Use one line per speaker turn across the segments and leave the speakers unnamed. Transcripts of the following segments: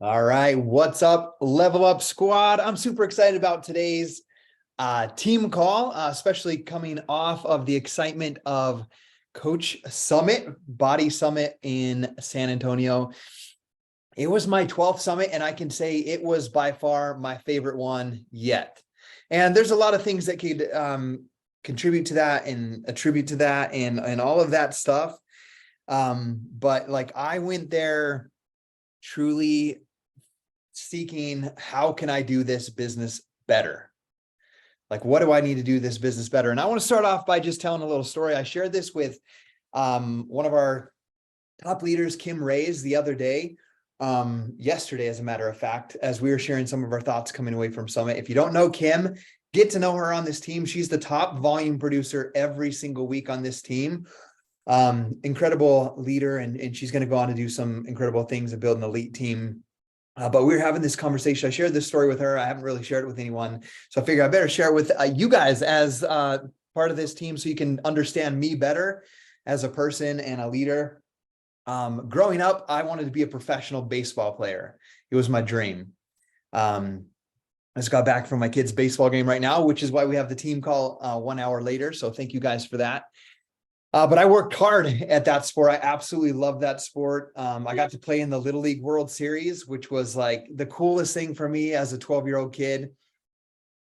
All right, what's up, Level Up Squad? I'm super excited about today's team call, especially coming off of the excitement of Coach Summit, BODi Summit in San Antonio. It was my 12th summit, and I can say it was by far my favorite one yet. And there's a lot of things that could contribute to that and attribute to that and all of that stuff. But like I went there truly seeking, how can I do this business better? Like, what do I need to do this business better? And I want to start off by just telling a little story. I shared this with one of our top leaders, Kim Reyes, the other day, yesterday, as a matter of fact, as we were sharing some of our thoughts coming away from Summit. If you don't know Kim, get to know her on this team. She's the top volume producer every single week on this team. Incredible leader, and she's going to go on to do some incredible things and build an elite team. But we were having this conversation. I shared this story with her. I haven't really shared it with anyone. So I figured I better share it with you guys as part of this team so you can understand me better as a person and a leader. Growing up, I wanted to be a professional baseball player. It was my dream. I just got back from my kid's baseball game right now, which is why we have the team call 1 hour later. So thank you guys for that. But I worked hard at that sport. I absolutely love that sport. I got to play in the Little League World Series, which was like the coolest thing for me as a 12-year-old kid.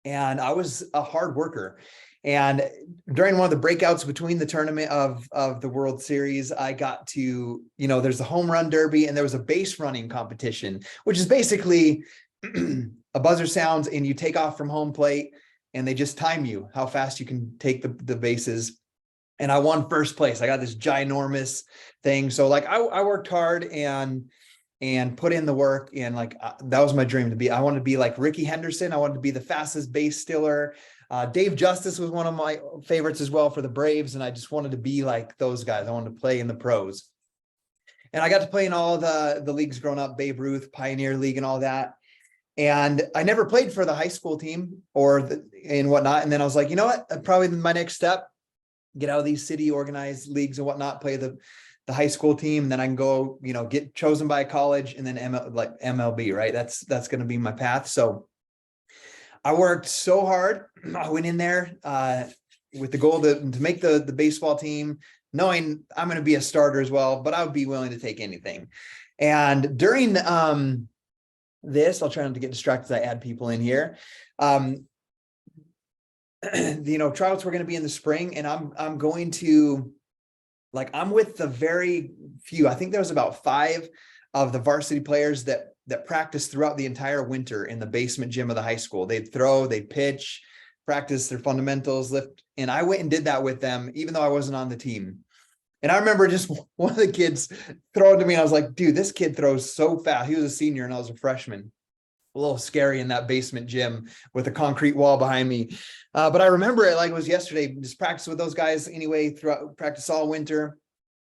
And I was a hard worker. And during one of the breakouts between the tournament of the World Series, I got to, there's a home run derby and there was a base running competition, which is basically a buzzer sounds and you take off from home plate and they just time you how fast you can take the bases. And I won first place. I got this ginormous thing. So like I worked hard and put in the work, and like that was my dream to be. I wanted to be like Ricky Henderson. I wanted to be the fastest base stealer. Dave Justice was one of my favorites as well for the Braves. And I just wanted to be like those guys. I wanted to play in the pros. And I got to play in all the leagues growing up, Babe Ruth, Pioneer League and all that. And I never played for the high school team and whatnot. And then I was like, you know what? Probably my next step, get out of these city organized leagues and whatnot, play the high school team. And then I can go, get chosen by a college and then MLB, right? That's going to be my path. So I worked so hard. I went in there with the goal to make the baseball team, knowing I'm going to be a starter as well, but I would be willing to take anything. And during this, I'll try not to get distracted as I add people in here. Tryouts were going to be in the spring, and I'm going to, I'm with the very few. I think there was about 5 of the varsity players that practiced throughout the entire winter in the basement gym of the high school. They'd throw, they'd pitch, practice their fundamentals, lift. And I went and did that with them, even though I wasn't on the team. And I remember just one of the kids throwing to me, and I was like, dude, this kid throws so fast. He was a senior and I was a freshman. A little scary in that basement gym with a concrete wall behind me. But I remember it like it was yesterday, just practice with those guys anyway, throughout practice all winter.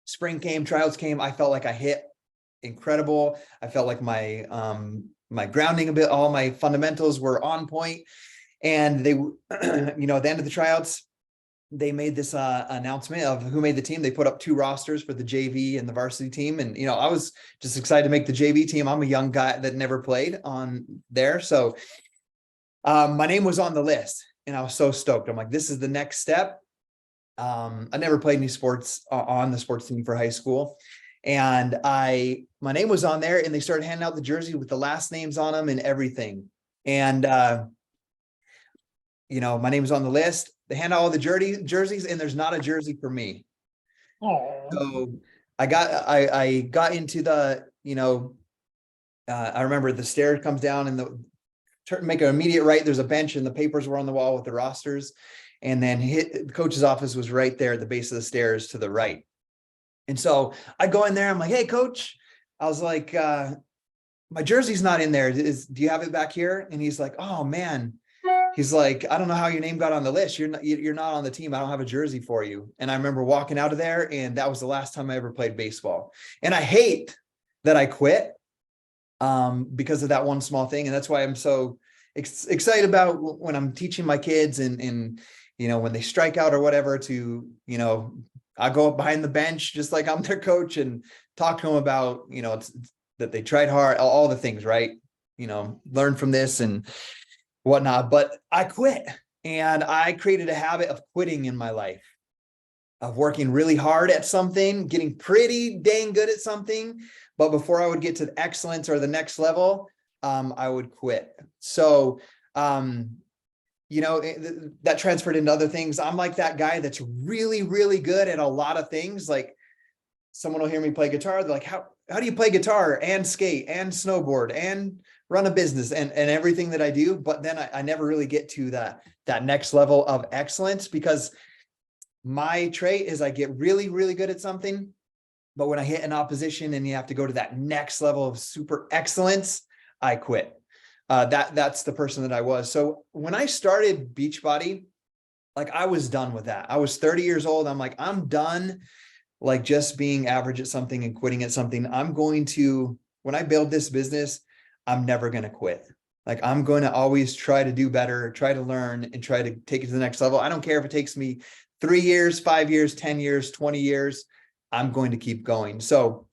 Spring came, tryouts came. I felt like I hit incredible. I felt like my grounding a bit, all my fundamentals were on point. And they, at the end of the tryouts, they made this announcement of who made the team. They put up 2 rosters for the JV and the varsity team. And, I was just excited to make the JV team. I'm a young guy that never played on there. So my name was on the list and I was so stoked. I'm like, this is the next step. I never played any sports on the sports team for high school. And my name was on there, and they started handing out the jersey with the last names on them and everything. And, my name was on the list. They hand out all the jerseys, and there's not a jersey for me.
Oh,
So I got into the, I remember the stairs comes down and make an immediate right. There's a bench and the papers were on the wall with the rosters. And then the coach's office was right there at the base of the stairs to the right. And so I go in there. I'm like, hey, coach. I was like, my jersey's not in there. Do you have it back here? And he's like, oh, man. He's like, I don't know how your name got on the list. You're not on the team. I don't have a jersey for you. And I remember walking out of there, and that was the last time I ever played baseball. And I hate that I quit because of that one small thing. And that's why I'm so excited about when I'm teaching my kids and when they strike out or whatever to, I go up behind the bench just like I'm their coach and talk to them about, that they tried hard, all the things, right? Learn from this and whatnot. But I quit, and I created a habit of quitting in my life, of working really hard at something, getting pretty dang good at something. But before I would get to the excellence or the next level, I would quit. So, that transferred into other things. I'm like that guy that's really, really good at a lot of things. Like, someone will hear me play guitar. They're like, how do you play guitar and skate and snowboard and run a business and everything that I do? But then I never really get to that next level of excellence, because my trait is I get really, really good at something, but when I hit an opposition and you have to go to that next level of super excellence, I quit. That's the person that I was. So when I started Beachbody, like, I was done with that. I was 30 years old. I'm like, I'm done, like, just being average at something and quitting at something. When I build this business, I'm never going to quit. Like, I'm going to always try to do better, try to learn, and try to take it to the next level. I don't care if it takes me 3 years, 5 years, 10 years, 20 years, I'm going to keep going. So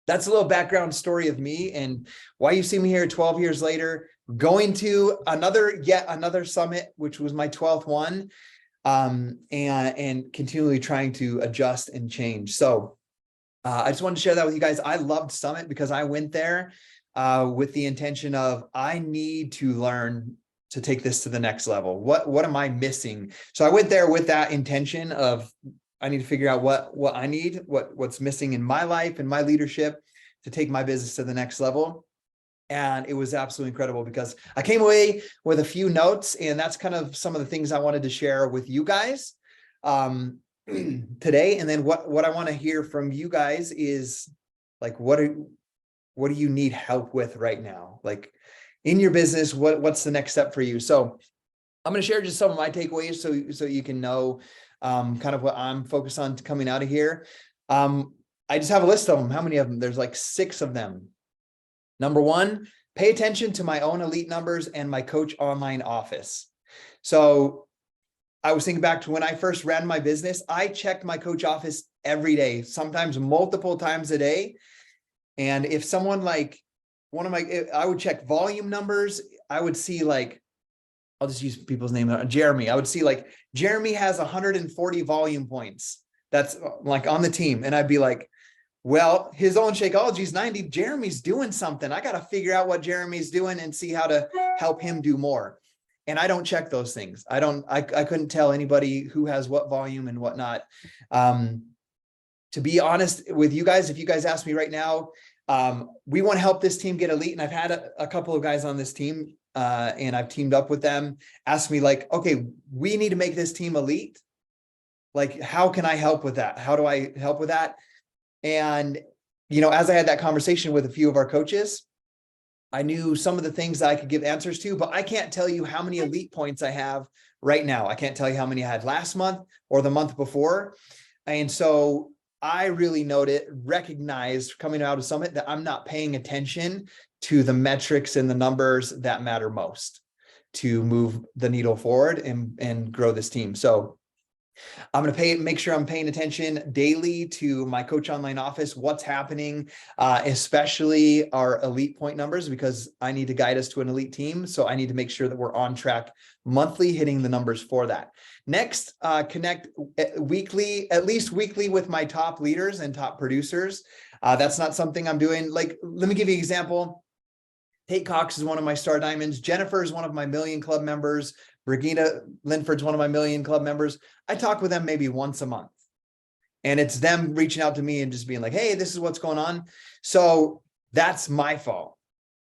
that's a little background story of me and why you see me here 12 years later, going to yet another summit, which was my 12th one, and continually trying to adjust and change. So I just wanted to share that with you guys. I loved Summit because I went there with the intention of, I need to learn to take this to the next level. What am I missing? So I went there with that intention of, I need to figure out what I need, what's missing in my life and my leadership to take my business to the next level. And it was absolutely incredible, because I came away with a few notes, and that's kind of some of the things I wanted to share with you guys today. And then what I want to hear from you guys is, like, what do you need help with right now? Like, in your business, what's the next step for you? So I'm going to share just some of my takeaways so you can know kind of what I'm focused on coming out of here. I just have a list of them. How many of them? There's like 6 of them. Number 1, pay attention to my own elite numbers and my coach online office. So I was thinking back to when I first ran my business, I checked my coach office every day, sometimes multiple times a day. And if someone, like, I would check volume numbers. I would see, like, I'll just use people's name, Jeremy. I would see, like, Jeremy has 140 volume points. That's like on the team. And I'd be like, well, his own Shakeology is 90. Jeremy's doing something. I got to figure out what Jeremy's doing and see how to help him do more. And I don't check those things. I couldn't tell anybody who has what volume and whatnot. To be honest with you guys, if you guys ask me right now, we want to help this team get elite. And I've had a couple of guys on this team, and I've teamed up with them, ask me, like, okay, we need to make this team elite. Like, how can I help with that? How do I help with that? And, as I had that conversation with a few of our coaches, I knew some of the things that I could give answers to, but I can't tell you how many elite points I have right now. I can't tell you how many I had last month or the month before. And so I really recognized coming out of Summit that I'm not paying attention to the metrics and the numbers that matter most to move the needle forward and grow this team. So I'm going to make sure I'm paying attention daily to my coach online office, what's happening, especially our elite point numbers, because I need to guide us to an elite team. So I need to make sure that we're on track monthly, hitting the numbers for that. Next, connect weekly, at least weekly, with my top leaders and top producers. That's not something I'm doing. Like, let me give you an example. Tate Cox is one of my Star Diamonds. Jennifer is one of my Million Club members. Brigida Linford's one of my Million Club members. I talk with them maybe once a month, and it's them reaching out to me and just being like, hey, this is what's going on. So that's my fault.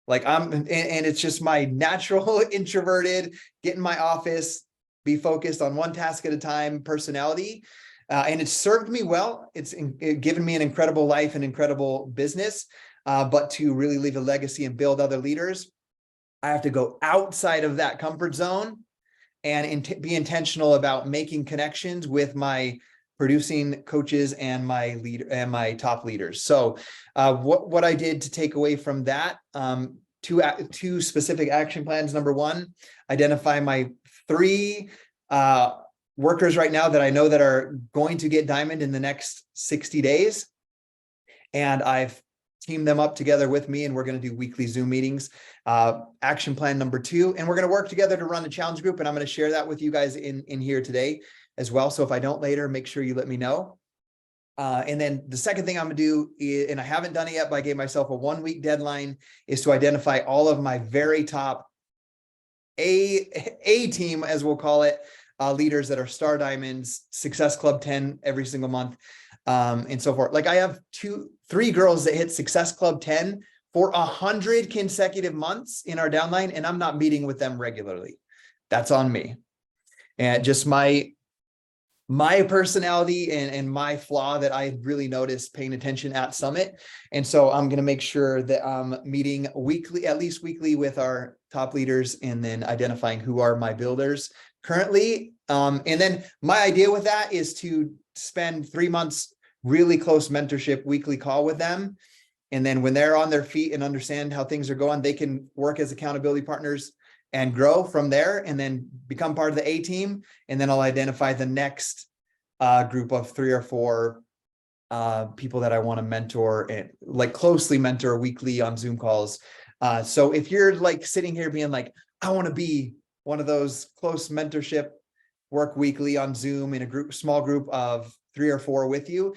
Like, and it's just my natural introverted, get in my office, be focused on one task at a time personality. And it's served me well. It's given me an incredible life and incredible business. But to really leave a legacy and build other leaders, I have to go outside of that comfort zone and be intentional about making connections with my producing coaches and my top leaders. So what I did to take away from that, two specific action plans. Number 1, identify my 3 workers right now that I know that are going to get diamond in the next 60 days. And I've team them up together with me, and we're going to do weekly Zoom meetings. Action plan number 2, and we're going to work together to run the challenge group, and I'm going to share that with you guys in here today as well. So if I don't later, make sure you let me know. And then the second thing I'm going to do is, and I haven't done it yet, but I gave myself a 1-week deadline, is to identify all of my very top A team, as we'll call it, leaders that are Star Diamonds, Success Club 10 every single month, and so forth. Like I have 3 girls that hit Success Club 10 for 100 consecutive months in our downline, and I'm not meeting with them regularly. That's on me. And just my personality and my flaw that I really noticed paying attention at Summit. And so I'm going to make sure that I'm meeting weekly, at least weekly, with our top leaders, and then identifying who are my builders currently. And then my idea with that is to spend 3 months really close mentorship, weekly call with them. And then when they're on their feet and understand how things are going, they can work as accountability partners and grow from there, and then become part of the A team. And then I'll identify the next group of 3 or 4 people that I want to mentor, and like closely mentor weekly on Zoom calls. So if you're like sitting here being like, I want to be one of those close mentorship, work weekly on Zoom in a small group of 3 or 4 with you,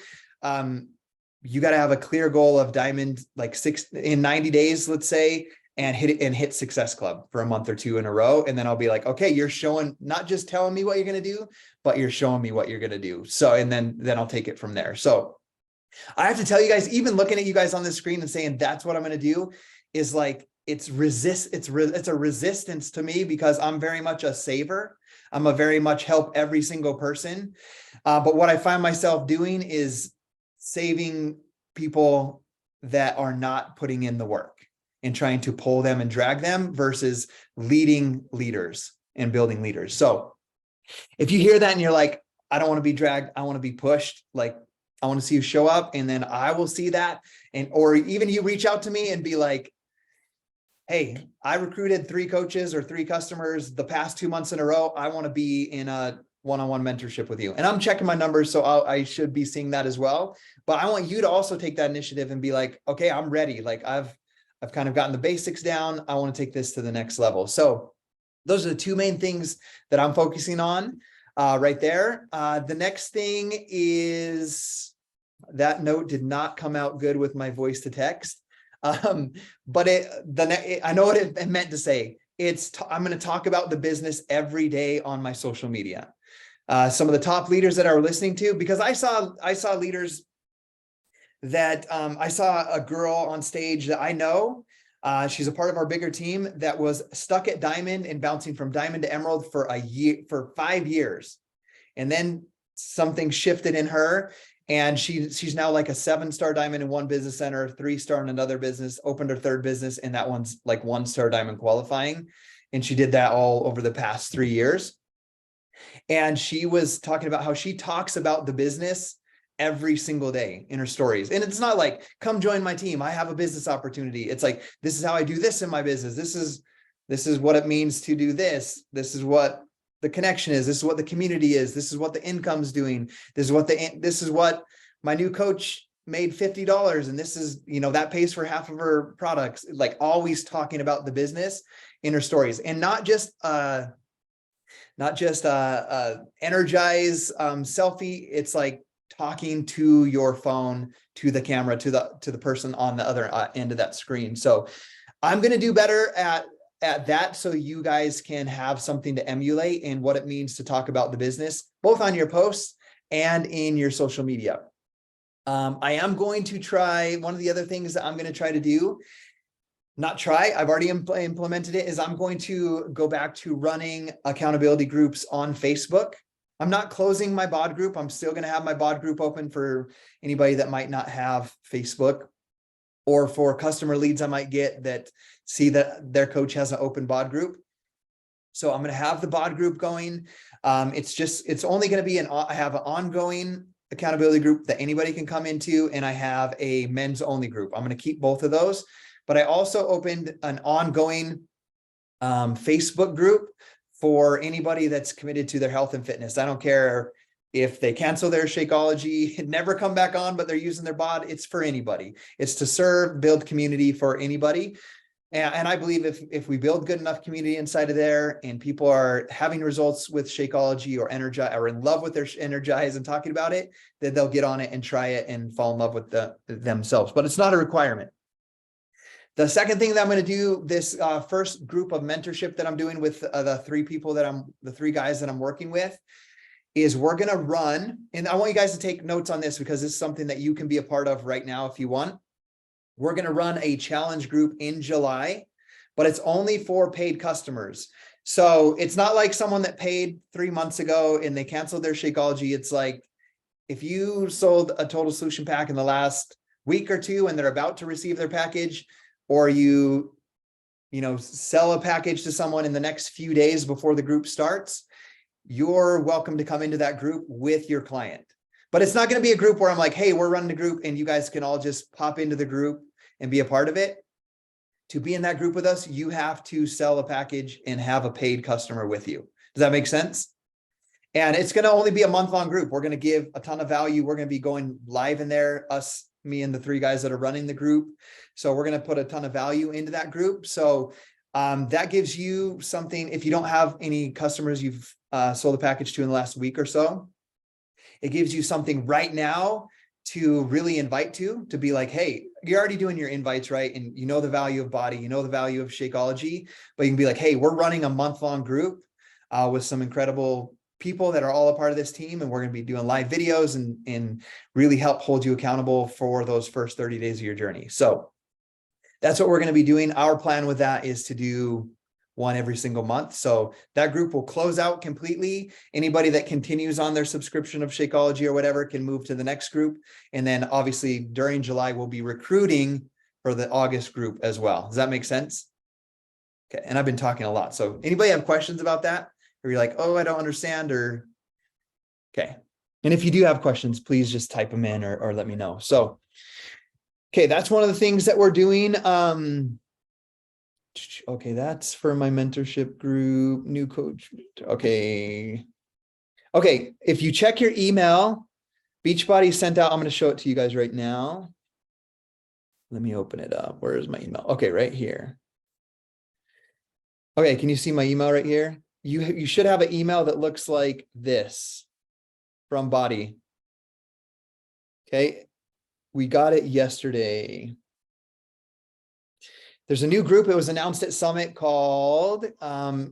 you got to have a clear goal of diamond, like 6 in 90 days, let's say, and hit Success Club for a month or 2 in a row. And then I'll be like, okay, you're showing, not just telling me what you're going to do, but you're showing me what you're going to do. So, and then I'll take it from there. So I have to tell you guys, even looking at you guys on the screen and saying, that's what I'm going to do, is like, it's a resistance to me, because I'm very much a saver. I'm a very much help every single person. But what I find myself doing is saving people that are not putting in the work, and trying to pull them and drag them, versus leading leaders and building leaders. So if you hear that and you're like, I don't want to be dragged, I want to be pushed, like I want to see you show up, and then I will see that. And, or even you reach out to me and be like, hey, I recruited 3 coaches or 3 customers the past 2 months in a row. I want to be in a one-on-one mentorship with you. And I'm checking my numbers, so I should be seeing that as well. But I want you to also take that initiative and be like, okay, I'm ready. Like I've kind of gotten the basics down. I want to take this to the next level. So those are the 2 main things that I'm focusing on right there. The next thing is, that note did not come out good with my voice to text. But I know what it meant to say. I'm going to talk about the business every day on my social media. Some of the top leaders that are listening to, because I saw leaders that I saw a girl on stage that I know. She's a part of our bigger team that was stuck at diamond and bouncing from diamond to emerald for 5 years. And then something shifted in her, and she's now like a 7-star diamond in one business center, 3-star in another business, opened her 3rd business, and that one's like 1-star diamond qualifying. And she did that all over the past 3 years. And she was talking about how she talks about the business every single day in her stories. And it's not like, come join my team, I have a business opportunity. It's like, this is how I do this in my business. This is what it means to do this. This is what the connection is. This is what the community is. This is what the income's doing. This is what my new coach made $50. And this is, that pays for half of her products. Like always talking about the business in her stories, and not just energize selfie. It's like talking to your phone, to the camera, to the person on the other end of that screen. So I'm going to do better at that, so you guys can have something to emulate in what it means to talk about the business, both on your posts and in your social media. I am going to try, one of the other things that I'm going to try to do, I've already implemented it, is I'm going to go back to running accountability groups on Facebook. I'm not closing my BOD group. I'm still going to have my BOD group open for anybody that might not have Facebook, or for customer leads I might get that see that their coach has an open BOD group. So I'm going to have the BOD group going. It's only going to be I have an ongoing accountability group that anybody can come into, and I have a men's only group. I'm going to keep both of those, but I also opened an ongoing Facebook group for anybody that's committed to their health and fitness. I don't care If they cancel their Shakeology, never come back on, but they're using their BOD, it's for anybody. It's to serve, build community for anybody. And I believe if we build good enough community inside of there and people are having results with Shakeology or Energize or in love with their Energize and talking about it, then they'll get on it and try it and fall in love with themselves. But it's not a requirement. The second thing that I'm going to do, this first group of mentorship that I'm doing with the three guys that I'm working with, is we're going to run, and I want you guys to take notes on this because this is something that you can be a part of right now if you want. We're going to run a challenge group in July, but it's only for paid customers. So it's not like someone that paid 3 months ago and they canceled their Shakeology. It's like if you sold a total solution pack in the last week or two and they're about to receive their package, or you sell a package to someone in the next few days before the group starts, you're welcome to come into that group with your client. But it's not going to be a group where I'm like, hey, we're running a group and you guys can all just pop into the group and be a part of it. To be in that group with us, you have to sell a package and have a paid customer with you. Does that make sense? And it's going to only be a month-long group. We're going to give a ton of value. We're going to be going live in there, me and the 3 guys that are running the group. So we're going to put a ton of value into that group. So that gives you something. If you don't have any customers you've sold a package to in the last week or so, it gives you something right now to really invite to be like, hey, you're already doing your invites, right? And you know the value of BODi, you know the value of Shakeology, but you can be like, hey, we're running a month-long group with some incredible people that are all a part of this team. And we're going to be doing live videos and really help hold you accountable for those first 30 days of your journey. So that's what we're going to be doing. Our plan with that is to do one every single month. So that group will close out completely. Anybody that continues on their subscription of Shakeology or whatever can move to the next group. And then obviously during July, we'll be recruiting for the August group as well. Does that make sense? Okay. And I've been talking a lot. So anybody have questions about that? Or you're like, oh, I don't understand, or okay. And if you do have questions, please just type them in or let me know. So, okay, that's one of the things that we're doing. Okay, that's for my mentorship group, new coach. Okay. Okay, if you check your email, Beachbody sent out, I'm going to show it to you guys right now. Let me open it up. Where is my email? Okay, right here. Okay, can you see my email right here? You should have an email that looks like this from BODi. Okay, we got it yesterday. There's a new group. It was announced at Summit called the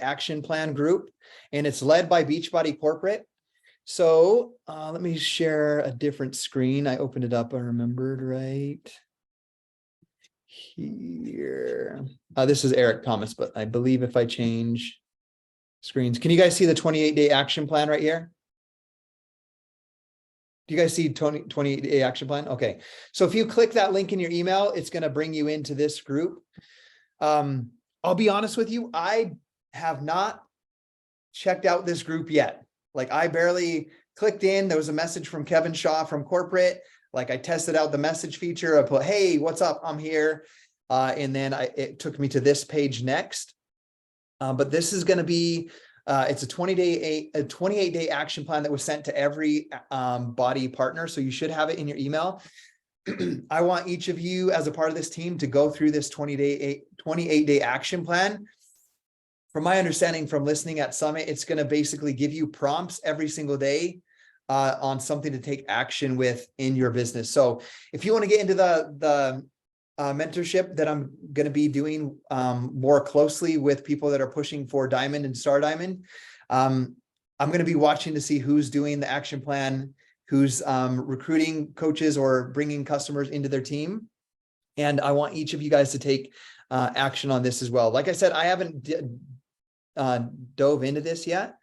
Action Plan group, and it's led by Beachbody Corporate. So let me share a different screen. I opened it up. I remembered right here. This is Eric Thomas, but I believe if I change screens, can you guys see the 28-day action plan right here? Do you guys see 28-day action plan? Okay. So if you click that link in your email, it's going to bring you into this group. I'll be honest with you. I have not checked out this group yet. Like I barely clicked in. There was a message from Kevin Shaw from corporate. Like I tested out the message feature. I put, hey, what's up? I'm here. And then it took me to this page next. But this is going to be it's a 28-day action plan that was sent to every BODi partner. So you should have it in your email. I want each of you as a part of this team to go through this 28-day action plan. From my understanding from listening at Summit, it's going to basically give you prompts every single day on something to take action with in your business. So if you want to get into the mentorship that I'm going to be doing more closely with people that are pushing for Diamond and Star Diamond. I'm going to be watching to see who's doing the action plan, who's recruiting coaches or bringing customers into their team. And I want each of you guys to take action on this as well. Like I said, I haven't dove into this yet,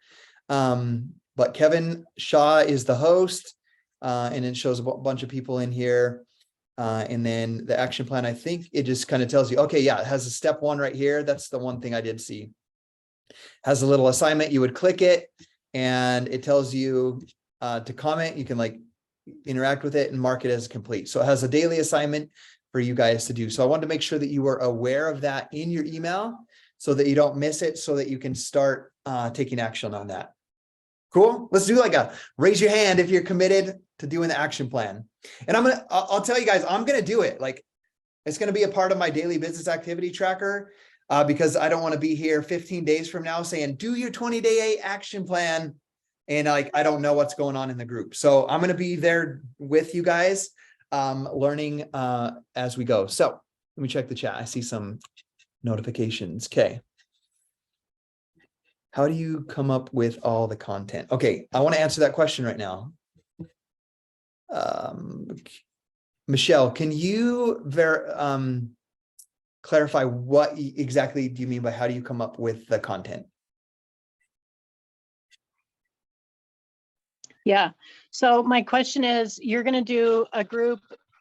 but Kevin Shaw is the host, and it shows a bunch of people in here. And then the action plan, I think it just kind of tells you, okay, yeah, it has a step 1 right here. That's the one thing I did see. Has a little assignment. You would click it and it tells you to comment. You can like interact with it and mark it as complete. So it has a daily assignment for you guys to do. So I wanted to make sure that you were aware of that in your email so that you don't miss it, so that you can start taking action on that. Cool. Let's do like a raise your hand if you're committed to doing the action plan. And I'll tell you guys, I'm going to do it. Like, it's going to be a part of my daily business activity tracker, because I don't want to be here 15 days from now saying, do your 20-day action plan. And like, I don't know what's going on in the group. So I'm going to be there with you guys, learning as we go. So let me check the chat. I see some notifications. Okay. How do you come up with all the content? Okay, I want to answer that question right now. Michelle, can you clarify what exactly do you mean by how do you come up with the content?
Yeah. So my question is, you're going to do a group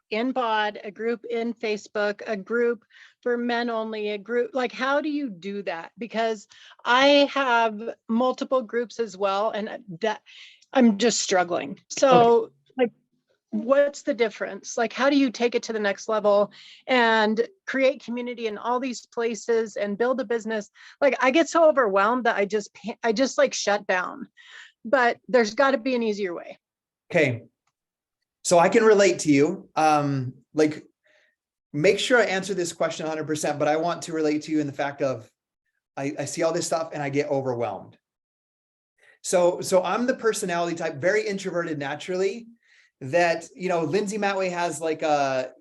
in BOD, a group in Facebook, a group for men only, a group, like, how do you do that? Because I have multiple groups as well, and that I'm just struggling. So okay. Like, what's the difference? Like, how do you take it to the next level and create community in all these places and build a business? Like, I get so overwhelmed that I just like shut down, but there's got to be an easier way.
Okay. So I can relate to you. Like, make sure I answer this question 100%, but I want to relate to you in the fact of, I see all this stuff and I get overwhelmed. So I'm the personality type, very introverted naturally, that, Lindsay Matway has like a,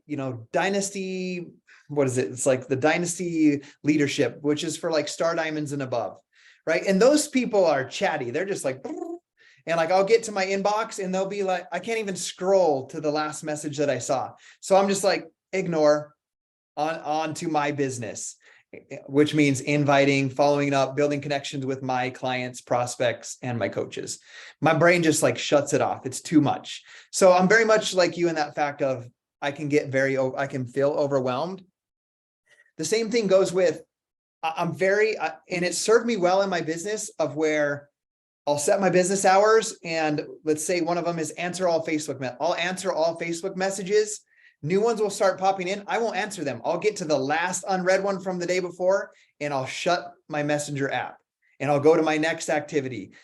dynasty, what is it? It's like the dynasty leadership, which is for like star diamonds and above, right? And those people are chatty. They're just like, and like, I'll get to my inbox and they'll be like, I can't even scroll to the last message that I saw. So I'm just like, ignore, on to my business, which means inviting, following up, building connections with my clients, prospects, and my coaches. My brain just like shuts it off. It's too much. So I'm very much like you in that fact of, I can feel overwhelmed. The same thing goes with, and it served me well in my business of where I'll set my business hours, and let's say one of them is answer all Facebook. I'll answer all Facebook messages. New ones will start popping in. I won't answer them. I'll get to the last unread one from the day before, and I'll shut my Messenger app, and I'll go to my next activity.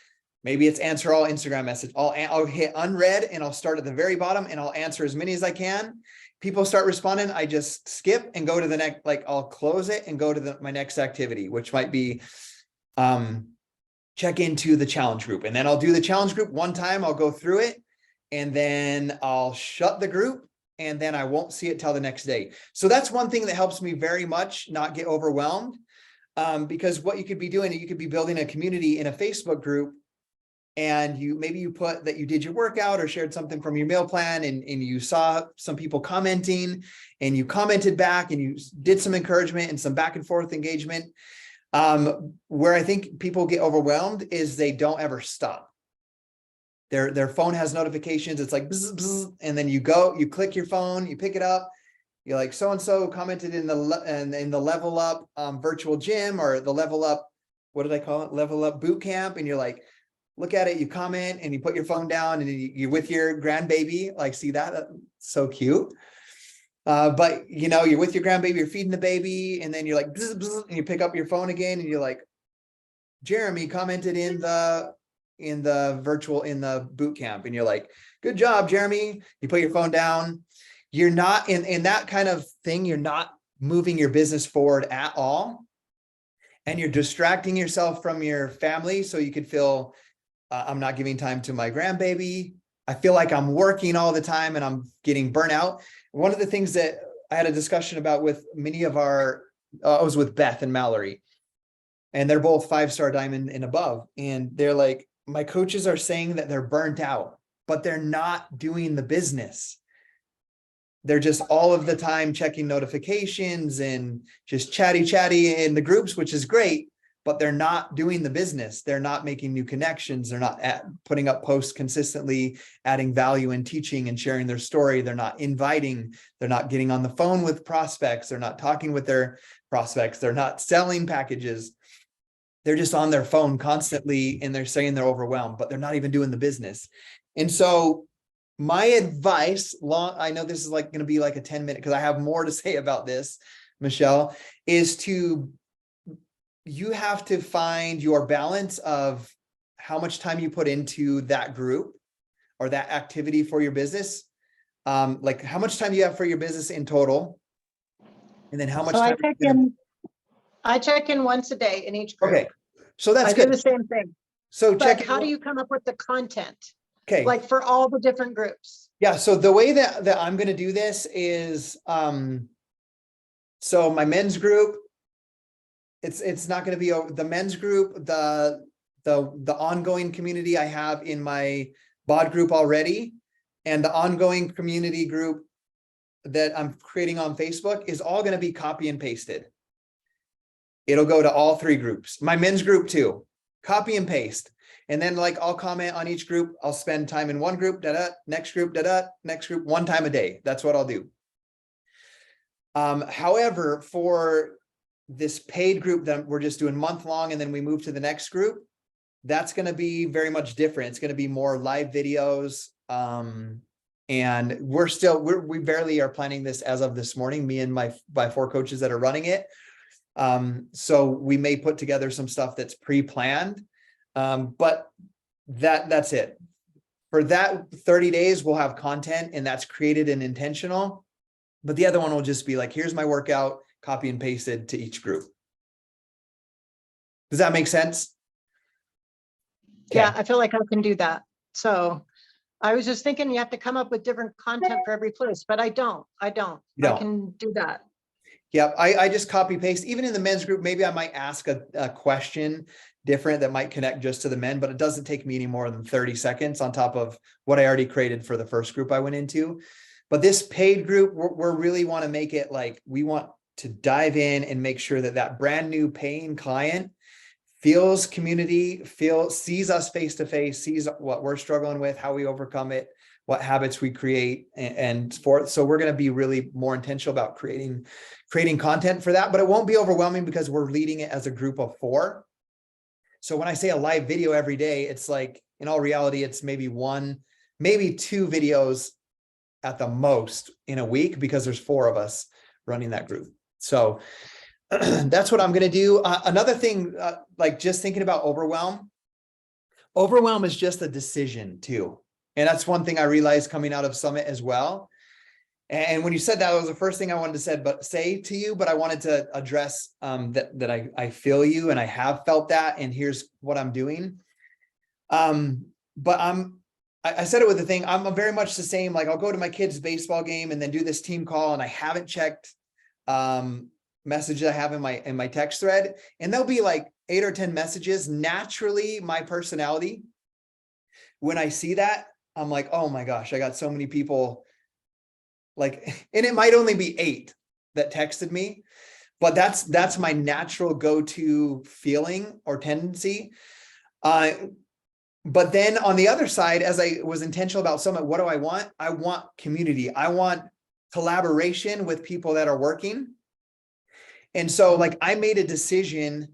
Maybe it's answer all Instagram message. I'll hit unread, and I'll start at the very bottom, and I'll answer as many as I can. People start responding, I just skip and go to the next. Like, I'll close it and go to my next activity, which might be check into the challenge group. And then I'll do the challenge group one time. I'll go through it, and then I'll shut the group, and then I won't see it till the next day. So that's one thing that helps me very much not get overwhelmed, because what you could be doing, you could be building a community in a Facebook group, and maybe you put that you did your workout or shared something from your meal plan, and you saw some people commenting, and you commented back, and you did some encouragement and some back and forth engagement. Where I think people get overwhelmed is they don't ever stop. Their phone has notifications. It's like, bzz, bzz, and then you click your phone, you pick it up. You're like, so-and-so commented in the level up virtual gym, or the level up, what did I call it? Level up boot camp. And you're like, look at it, you comment, and you put your phone down, and you're with your grandbaby. Like, see that? That's so cute. But you're with your grandbaby, you're feeding the baby, and then you're like, bzz, bzz, and you pick up your phone again, and you're like, Jeremy commented in the boot camp, and you're like, good job, Jeremy. You put your phone down. You're not in that kind of thing. You're not moving your business forward at all. And you're distracting yourself from your family. So you could feel, I'm not giving time to my grandbaby. I feel like I'm working all the time and I'm getting burnt out. One of the things that I had a discussion about with many of I was with Beth and Mallory, and they're both 5-star diamond and above. And they're like, my coaches are saying that they're burnt out, but they're not doing the business. They're just all of the time checking notifications and just chatty in the groups, which is great, but they're not doing the business. They're not making new connections. They're not putting up posts consistently, adding value and teaching and sharing their story. They're not inviting. They're not getting on the phone with prospects. They're not talking with their prospects. They're not selling packages. They're just on their phone constantly, and they're saying they're overwhelmed, but they're not even doing the business. And so my advice, I know this is like going to be like a 10-minute, because I have more to say about this, Michelle, is you have to find your balance of how much time you put into that group or that activity for your business. Like how much time you have for your business in total. And then how much
So
time.
I check in once a day in each group.
Okay. So that's
I do
good.
the same thing.
So
But
check.
how do you come up with the content?
Okay.
Like for all the different groups?
Yeah. So the way that I'm going to do this is, so my men's group, it's not going to be the men's group, the ongoing community I have in my BOD group already, and the ongoing community group that I'm creating on Facebook is all going to be copy and pasted. It'll go to all three groups. My men's group too, copy and paste. And then like I'll comment on each group. I'll spend time in one group, next group, next group, one time a day. That's what I'll do. However, for this paid group that we're just doing month long and then we move to the next group, that's going to be very much different. It's going to be more live videos. And we barely are planning this as of this morning, me and my 4 coaches that are running it. So we may put together some stuff that's pre-planned. But that's it. For that 30 days, we'll have content and that's created and intentional. But the other one will just be like, here's my workout, copy and pasted to each group. Does that make sense? Okay.
Yeah, I feel like I can do that. So I was just thinking you have to come up with different content for every place, but I don't. I can do that.
Yeah, I just copy paste. Even in the men's group, maybe I might ask a question different that might connect just to the men, but it doesn't take me any more than 30 seconds on top of what I already created for the first group I went into. But this paid group, we really want to make it like, we want to dive in and make sure that brand new paying client feels community, sees us face to face, sees what we're struggling with, how we overcome it, what habits we create, and for. So we're going to be really more intentional about creating content for that, but it won't be overwhelming because we're leading it as a group of 4. So when I say a live video every day, it's like, in all reality, it's maybe 1, maybe 2 videos at the most in a week because there's 4 of us running that group. So that's what I'm going to do. Another thing, like just thinking about overwhelm is just a decision too. And that's one thing I realized coming out of Summit as well. And when you said that, was the first thing I wanted to say to you, but I wanted to address that I feel you and I have felt that, and here's what I'm doing. But I said it with the thing, I'm very much the same. Like I'll go to my kid's baseball game and then do this team call, and I haven't checked messages I have in my text thread, and there'll be like 8 or 10 messages. Naturally, my personality, when I see that, I'm like, oh my gosh, I got so many people. Like, and it might only be 8 that texted me, but that's my natural go-to feeling or tendency. But then on the other side, as I was intentional about Summit, what do I want? I want community. I want collaboration with people that are working. And so like I made a decision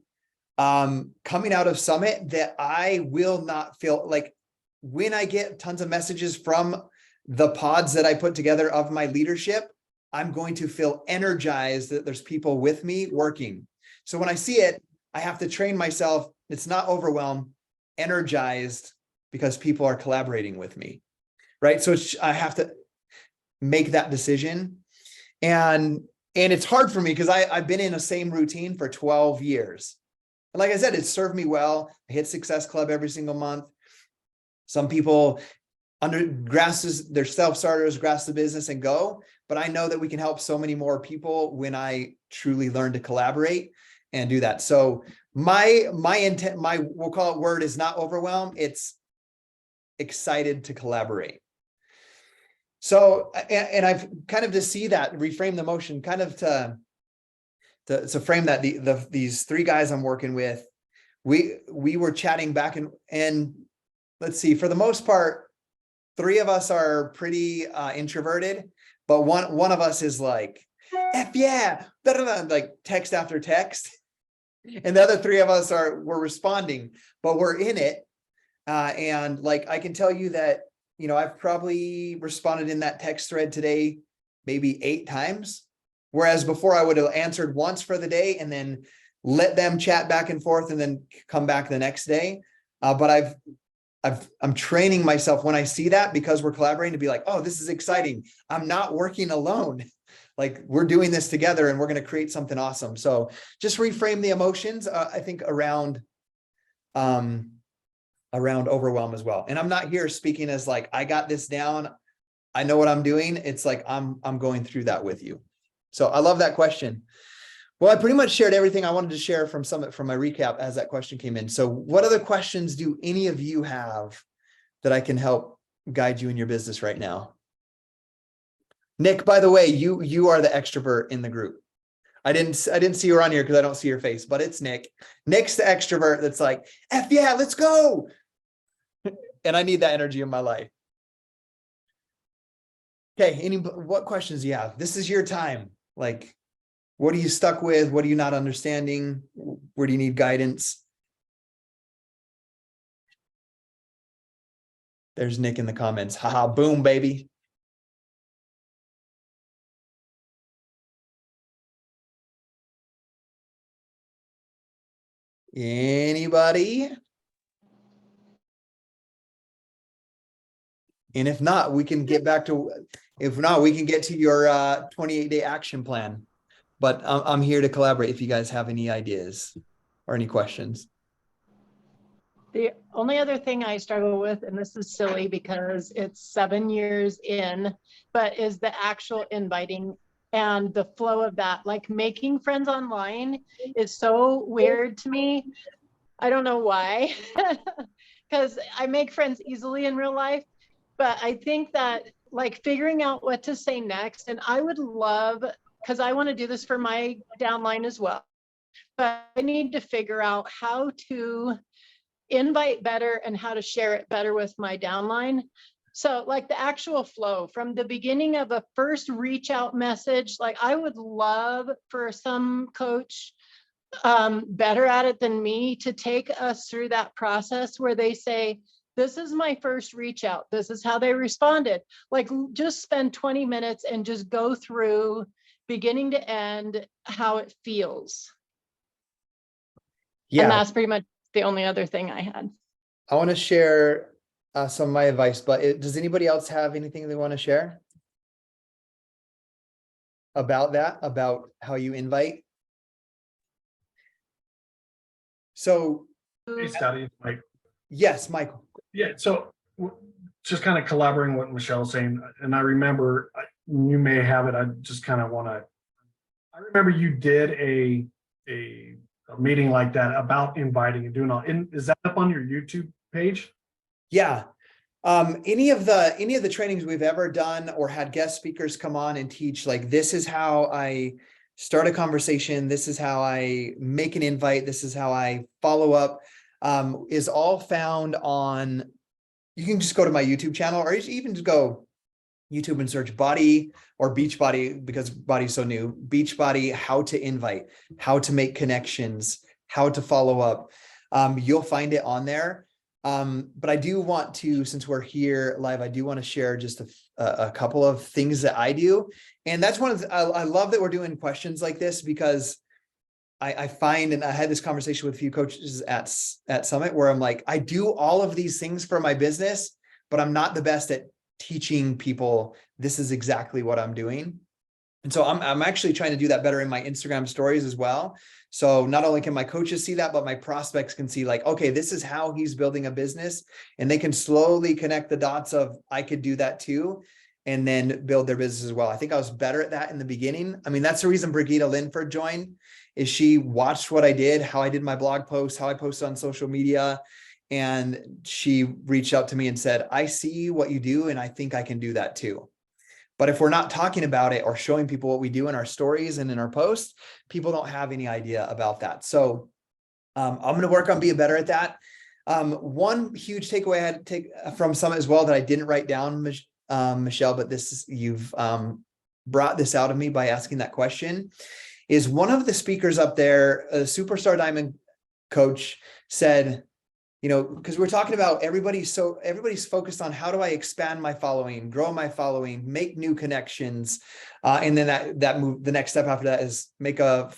coming out of Summit that I will not feel like, when I get tons of messages from the pods that I put together of my leadership, I'm going to feel energized that there's people with me working. So when I see it, I have to train myself. It's not overwhelmed, energized, because people are collaborating with me, right? So I have to make that decision. And it's hard for me because I've been in the same routine for 12 years. And like I said, it's served me well. I hit Success Club every single month. Some people they're self-starters, grasp the business and go. But I know that we can help so many more people when I truly learn to collaborate and do that. So my intent, we'll call it word, is not overwhelm. It's excited to collaborate. So, and I've kind of to see that, reframe the motion, kind of to frame that these 3 guys I'm working with, we were chatting back and let's see, for the most part, 3 of us are pretty introverted, but one of us is like, F yeah, like text after text. And the other 3 of us we're responding, but we're in it. And like, I can tell you that, I've probably responded in that text thread today, maybe 8 times. Whereas before I would have answered once for the day and then let them chat back and forth and then come back the next day. But I'm training myself when I see that, because we're collaborating, to be like, oh, this is exciting. I'm not working alone. Like, we're doing this together and we're going to create something awesome. So just reframe the emotions, I think, around overwhelm as well. And I'm not here speaking as like, I got this down, I know what I'm doing. It's like, I'm going through that with you. So I love that question. Well, I pretty much shared everything I wanted to share from Summit, from my recap, as that question came in. So what other questions do any of you have that I can help guide you in your business right now? Nick, by the way, you are the extrovert in the group. I didn't see you on here because I don't see your face, but it's Nick. Nick's the extrovert that's like, F yeah, let's go. And I need that energy in my life. Okay, what questions do you have? This is your time. Like, what are you stuck with? What are you not understanding? Where do you need guidance? There's Nick in the comments. Haha, boom, baby. Anybody? And if not, we can get back to, if not, we can get to your 28-day action plan. But I'm here to collaborate if you guys have any ideas or any questions.
The only other thing I struggle with, and this is silly because it's 7 years in, but is the actual inviting and the flow of that. Like, making friends online is so weird to me. I don't know why, because I make friends easily in real life, but I think that, like, figuring out what to say next, and I would love, because I want to do this for my downline as well, but I need to figure out how to invite better and how to share it better with my downline. So, like, the actual flow from the beginning of a first reach out message, like, I would love for some coach better at it than me to take us through that process where they say, this is my first reach out, this is how they responded. Like, just spend 20 minutes and just go through beginning to end how it feels.
Yeah.
And that's pretty much the only other thing I had.
I want to share some of my advice, but does anybody else have anything they want to share about that, about how you invite? So,
hey, Scotty, Mike.
Yes, Michael.
Yeah, so just kind of collaborating what Michelle's saying, and I remember, you may have it, I just kind of want to, I remember you did a meeting like that about inviting and doing all, is that up on your YouTube page?
Yeah. Any of the trainings we've ever done or had guest speakers come on and teach, like, this is how I start a conversation, this is how I make an invite, this is how I follow up, is all found on, you can just go to my YouTube channel, or even just go YouTube and search BODi or Beachbody, because BODi's so new, Beachbody, how to invite, how to make connections, how to follow up. You'll find it on there. But I do want to, since we're here live, I do want to share just a couple of things that I do. And that's one of the, I love that we're doing questions like this, because I find, and I had this conversation with a few coaches at Summit, where I'm like, I do all of these things for my business, but I'm not the best at teaching people this is exactly what I'm doing. And so I'm actually trying to do that better in my Instagram stories as well. So not only can my coaches see that, but my prospects can see, like, okay, this is how he's building a business, and they can slowly connect the dots of, I could do that too, and then build their business as well. I think I was better at that in the beginning. I mean, that's the reason Brigitte Linford joined, is she watched what I did, how I did my blog posts, how I posted on social media. And she reached out to me and said, I see what you do, and I think I can do that too. But if we're not talking about it or showing people what we do in our stories and in our posts, people don't have any idea about that. So I'm going to work on being better at that. One huge takeaway I had to take from Summit as well that I didn't write down, Michelle, but this is, you've brought this out of me by asking that question, is one of the speakers up there, a superstar diamond coach, said, you know, because we're talking about everybody's focused on, how do I expand my following, grow my following, make new connections. And then that move, the next step after that is make a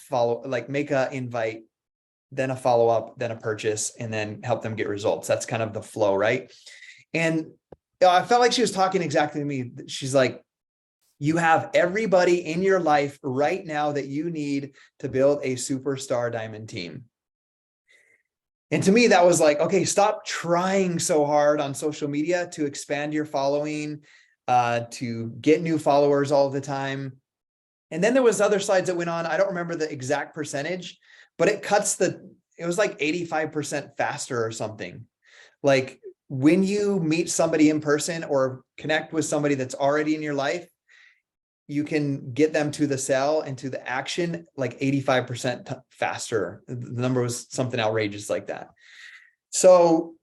invite then a follow-up, then a purchase, and then help them get results. That's kind of the flow, right? And I felt like she was talking exactly to me. She's like, you have everybody in your life right now that you need to build a superstar diamond team. And to me, that was like, okay, stop trying so hard on social media to expand your following, to get new followers all the time. And then there was other slides that went on. I don't remember the exact percentage, but it was like 85% faster or something. Like when you meet somebody in person or connect with somebody that's already in your life, you can get them to the sell and to the action like 85% faster. The number was something outrageous like that. So,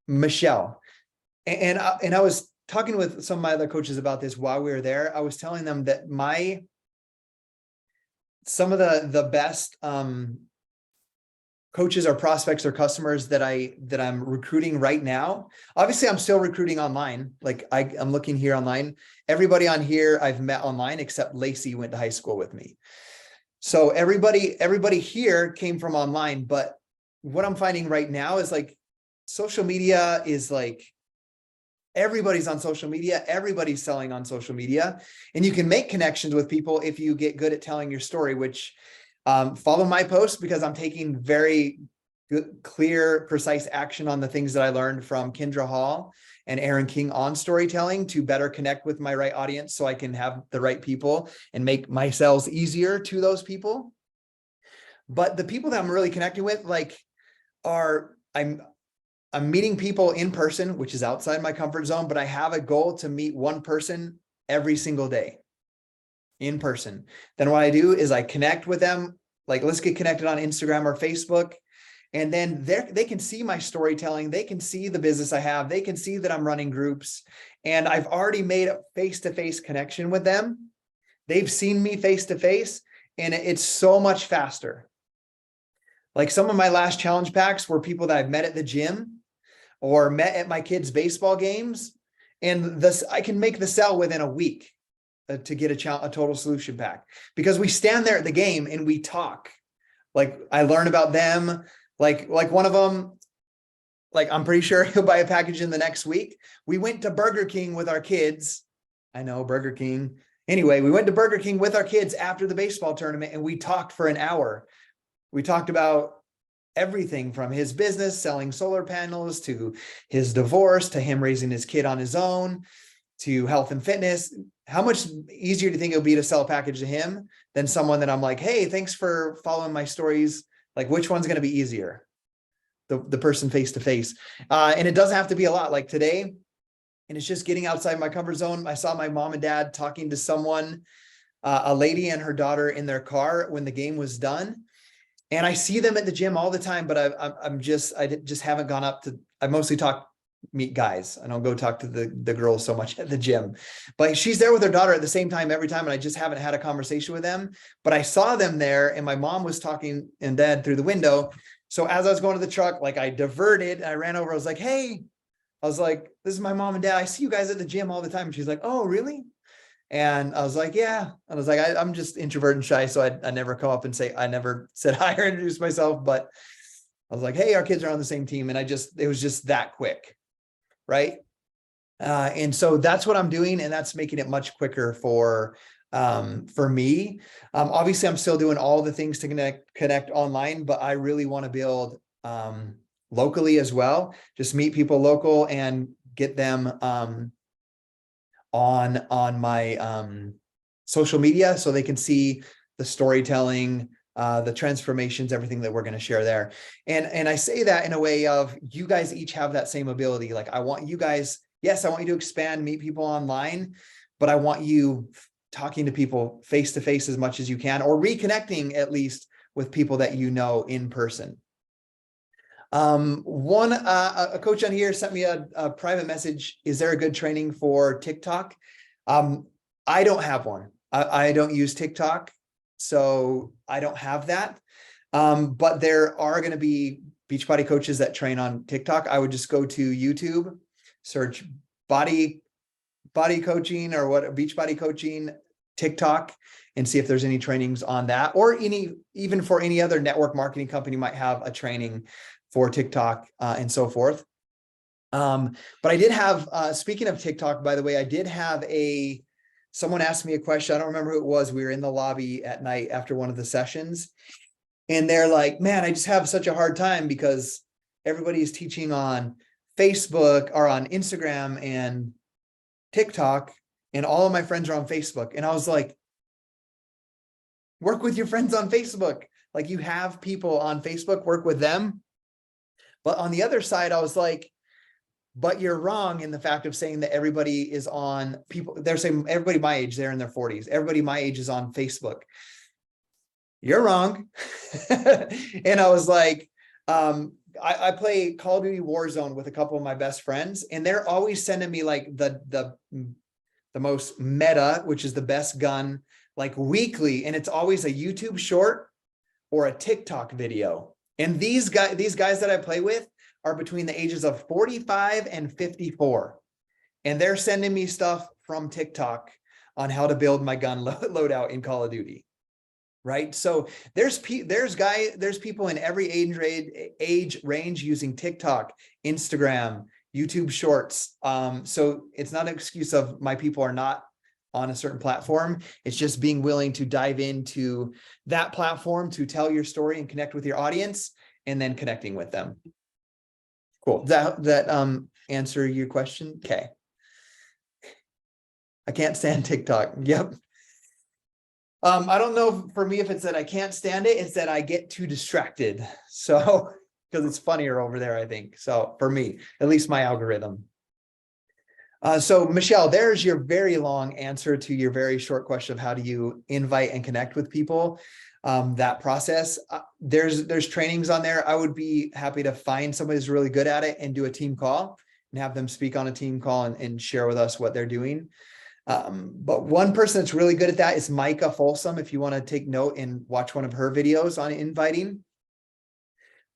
Michelle, and I was talking with some of my other coaches about this while we were there. I was telling them that some of the best coaches or prospects or customers that I'm recruiting right now. Obviously, I'm still recruiting online. Like I'm looking here online. Everybody on here I've met online except Lacey, who went to high school with me. So everybody here came from online. But what I'm finding right now is like social media is like everybody's on social media. Everybody's selling on social media, and you can make connections with people if you get good at telling your story, which follow my posts because I'm taking very good, clear, precise action on the things that I learned from Kendra Hall and Aaron King on storytelling to better connect with my right audience so I can have the right people and make my sales easier to those people. But the people that I'm really connecting with, like, I'm meeting people in person, which is outside my comfort zone, but I have a goal to meet one person every single day in person. Then what I do is I connect with them. Like, let's get connected on Instagram or Facebook. And then they can see my storytelling. They can see the business I have. They can see that I'm running groups. And I've already made a face-to-face connection with them. They've seen me face-to-face, and it's so much faster. Like some of my last challenge packs were people that I've met at the gym or met at my kids' baseball games. And I can make the sell within a week to get a total solution pack, because we stand there at the game and we talk. Like I learn about them. Like one of them, like I'm pretty sure he'll buy a package in the next week. We went to Burger King with our kids. I know, Burger King. Anyway, we went to Burger King with our kids after the baseball tournament and we talked for an hour. We talked about everything from his business, selling solar panels, to his divorce, to him raising his kid on his own, to health and fitness. How much easier do you think it would be to sell a package to him than someone that I'm like, hey, thanks for following my stories. Like, which one's going to be easier? The person face to face. And it doesn't have to be a lot. Like today, and it's just getting outside my comfort zone. I saw my mom and dad talking to someone, a lady and her daughter in their car when the game was done. And I see them at the gym all the time, but I just haven't gone up to, I mostly meet guys. I don't go talk to the girls so much at the gym, but she's there with her daughter at the same time every time. And I just haven't had a conversation with them, but I saw them there and my mom was talking and dad through the window. So as I was going to the truck, like I diverted, I ran over, I was like, hey, I was like, this is my mom and dad. I see you guys at the gym all the time. And she's like, oh, really? And I was like, yeah. I was like, I'm just introvert and shy. So I never come up and I never said hi or introduced myself, but I was like, hey, our kids are on the same team. And it was just that quick. Right. And so that's what I'm doing. And that's making it much quicker for me. Obviously I'm still doing all the things to connect online, but I really want to build, locally as well, just meet people local and get them, on my, social media so they can see the storytelling, the transformations, everything that we're going to share there. And I say that in a way of you guys each have that same ability. Like I want you guys, yes, I want you to expand, meet people online, but I want you talking to people face to face as much as you can, or reconnecting at least with people that you know in person. A coach on here sent me a private message. Is there a good training for TikTok? I don't have one. I don't use TikTok, so I don't have that. But there are going to be Beachbody coaches that train on TikTok. I would just go to YouTube, search body coaching or Beachbody coaching. TikTok and see if there's any trainings on that, or even for any other network marketing company might have a training for TikTok and so forth. But I did have, speaking of TikTok, by the way, I did have someone asked me a question. I don't remember who it was. We were in the lobby at night after one of the sessions, and they're like, man, I just have such a hard time because everybody's teaching on Facebook or on Instagram and TikTok, and all of my friends are on Facebook. And I was like, work with your friends on Facebook. Like, you have people on Facebook, work with them. But on the other side, I was like, but you're wrong in the fact of saying that everybody is on they're saying everybody my age, they're in their 40s. Everybody my age is on Facebook. You're wrong. And I was like, I play Call of Duty Warzone with a couple of my best friends, and they're always sending me like the most meta, which is the best gun, like weekly. And it's always a YouTube short or a TikTok video. And these guys that I play with are between the ages of 45 and 54. And they're sending me stuff from TikTok on how to build my gun loadout in Call of Duty. Right. So there's people in every age range using TikTok, Instagram, YouTube shorts. So it's not an excuse of my people are not on a certain platform. It's just being willing to dive into that platform to tell your story and connect with your audience, and then connecting with them. Cool. Does that answer your question? Okay. I can't stand TikTok. Yep. I don't know for me if it's that I can't stand it, it's that I get too distracted. So, because it's funnier over there, I think. So for me, at least my algorithm. So Michelle, there's your very long answer to your very short question of how do you invite and connect with people. That process, there's trainings on there. I would be happy to find somebody who's really good at it and do a team call and have them speak on a team call and share with us what they're doing. But one person that's really good at that is Micah Folsom. If you want to take note and watch one of her videos on inviting,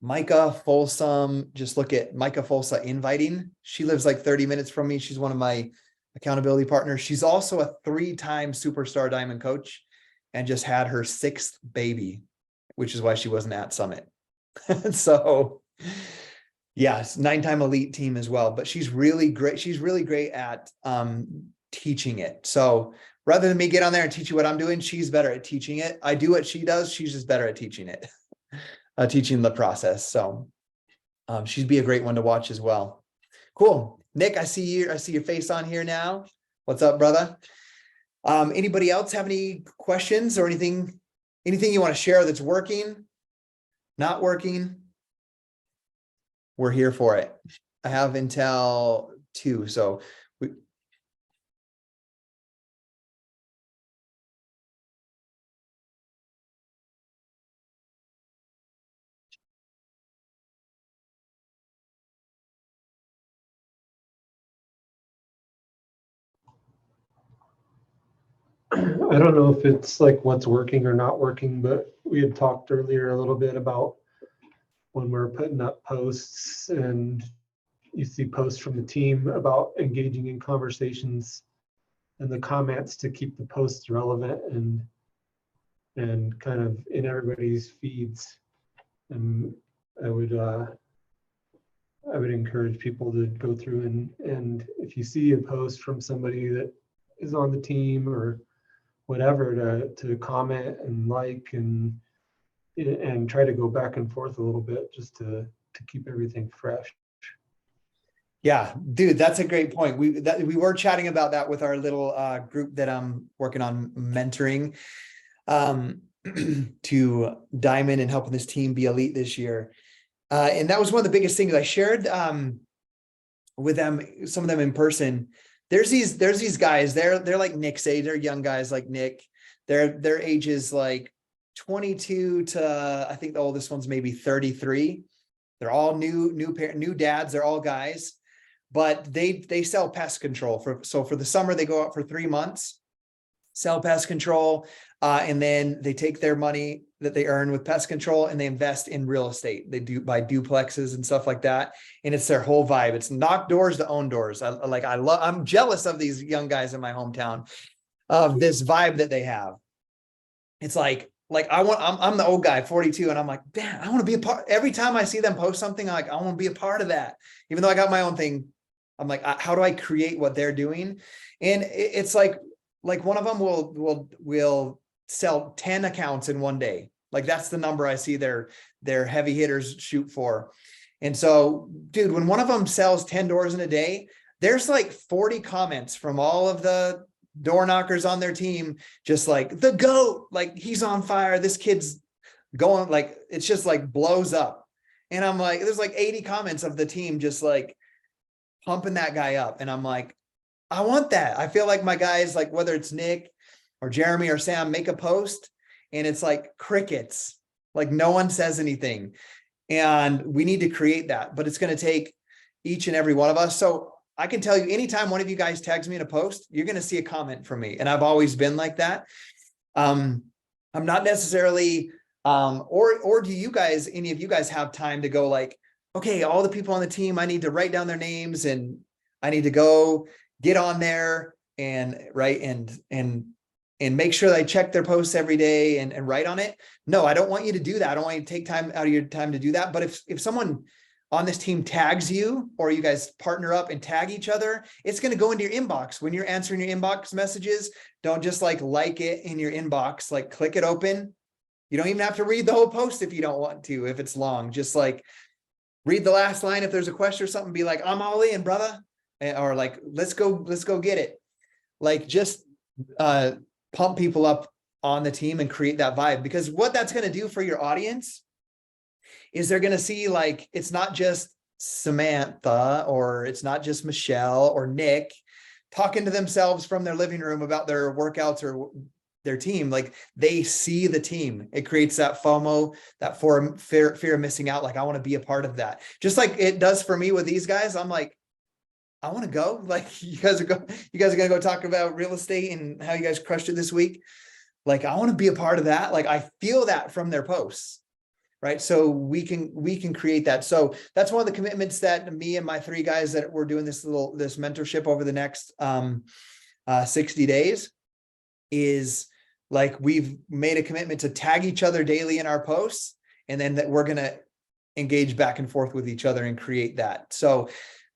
Micah Folsom, just look at Micah Folsom inviting. She lives like 30 minutes from me. She's one of my accountability partners. She's also a 3-time superstar diamond coach and just had her 6th baby, which is why she wasn't at Summit. So yes, 9-time elite team as well, but she's really great. She's really great at, teaching it. So rather than me get on there and teach you what I'm doing, she's better at teaching it. I do what she does. She's just better at teaching it, teaching the process. So she'd be a great one to watch as well. Cool. Nick, I see you. I see your face on here now. What's up, brother? Anybody else have any questions or anything you want to share that's working, not working? We're here for it. I have until 2. So
I don't know if it's like what's working or not working, but we had talked earlier a little bit about when we're putting up posts and you see posts from the team about engaging in conversations and the comments to keep the posts relevant and kind of in everybody's feeds. And I would encourage people to go through and if you see a post from somebody that is on the team or whatever, to comment and like and try to go back and forth a little bit just to keep everything fresh.
yeah, dude, that's a great point. We were chatting about that with our little group that I'm working on mentoring to diamond and helping this team be elite this year. And that was one of the biggest things I shared with them, some of them in person. There's these guys, they're like Nick's age, they're young guys like Nick. Their age is like 22 to, I think the oldest one's maybe 33. They're all new dads, they're all guys, but they sell pest control. So for the summer, they go out for 3 months, sell pest control, and then they take their money that they earn with pest control and they invest in real estate. They do buy duplexes and stuff like that. And it's their whole vibe. It's knock doors to own doors. I'm jealous of these young guys in my hometown. of this vibe that they have. It's like I'm the old guy, 42, and I'm like, man, I want to be a part. Every time I see them post something, I want to be a part of that. Even though I got my own thing, I'm like, how do I create what they're doing? And it's like one of them will sell 10 accounts in one day. Like that's the number I see their heavy hitters shoot for. And so, dude, when one of them sells 10 doors in a day, there's like 40 comments from all of the door knockers on their team, just like the GOAT, like he's on fire. This kid's going, like, it's just like blows up. And I'm like, there's like 80 comments of the team just like pumping that guy up. And I'm like, I want that. I feel like my guys, like whether it's Nick or Jeremy or Sam, make a post and it's like crickets, like no one says anything. And we need to create that, but it's going to take each and every one of us. So I can tell you, anytime one of you guys tags me in a post, you're going to see a comment from me. And I've always been like that. I'm not necessarily, or do you guys, any of you guys have time to go like, okay, all the people on the team, I need to write down their names and I need to go get on there and write and make sure that I check their posts every day and write on it. No, I don't want you to do that. I don't want you to take time out of your time to do that. But if someone on this team tags you, or you guys partner up and tag each other, it's going to go into your inbox. When you're answering your inbox messages, don't just like it in your inbox, like click it open. You don't even have to read the whole post if you don't want to, if it's long, just like read the last line. If there's a question or something, be like, I'm all in, brother. Or like, let's go get it. Like just pump people up on the team and create that vibe, because what that's going to do for your audience is they're going to see like, it's not just Samantha, or it's not just Michelle or Nick talking to themselves from their living room about their workouts or their team. Like they see the team. It creates that FOMO, that fear of missing out. Like I want to be a part of that. Just like it does for me with these guys. I'm like, I want to go. Like you guys are going to go talk about real estate and how you guys crushed it this week. Like I want to be a part of that. Like I feel that from their posts. Right. So we can create that. So that's one of the commitments that me and my 3 guys that we're doing this mentorship over the next 60 days is like, we've made a commitment to tag each other daily in our posts, and then that we're going to engage back and forth with each other and create that. So